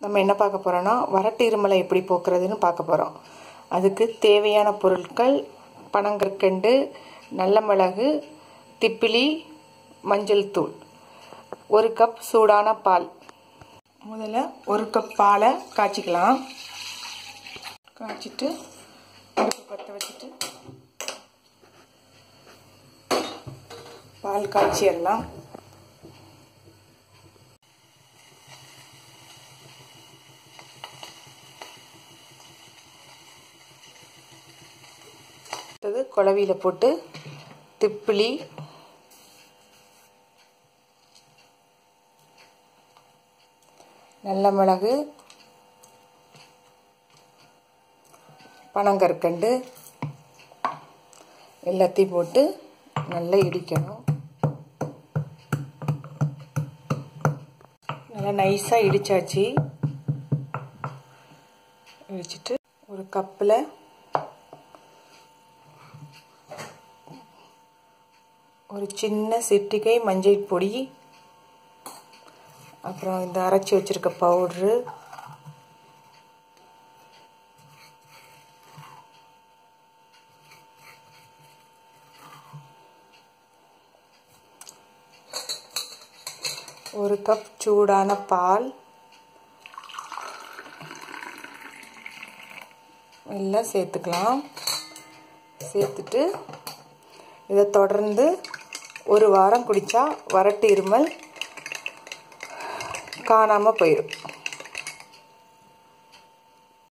நம்ம என்ன பார்க்க போகிறோன்னா வறட்டு இருமலை எப்படி போக்குறதுன்னு பார்க்க போகிறோம். அதுக்கு தேவையான பொருட்கள் பனங்கற்கண்டு, நல்ல மிளகு, திப்பிலி, மஞ்சள் தூள், 1 கப் சூடான பால். முதல்ல 1 கப் பாலை காய்ச்சிக்கலாம். காய்ச்சிட்டு அடுப்பு பற்ற வச்சுட்டு பால் காய்ச்சிடலாம். குழவியில் போட்டு திப்பிலி, நல்ல மிளகு, பனங்கற்கண்டு எல்லாத்தையும் போட்டு நல்லா இடிக்கணும். நல்லா நைஸாக இடிச்சாச்சு. இடிச்சிட்டு ஒரு கப்பில் ஒரு சின்ன சிட்டிகை மஞ்சள் பொடி, அப்புறம் இந்த அரைச்சி வச்சிருக்க பவுட்ரு, ஒரு கப் சூடான பால் எல்லாம் சேர்த்துக்கலாம். சேர்த்துட்டு இதை தொடர்ந்து 1 வாரம் குடித்தா வறட்டு இருமல் காணாமல் போயிடும்.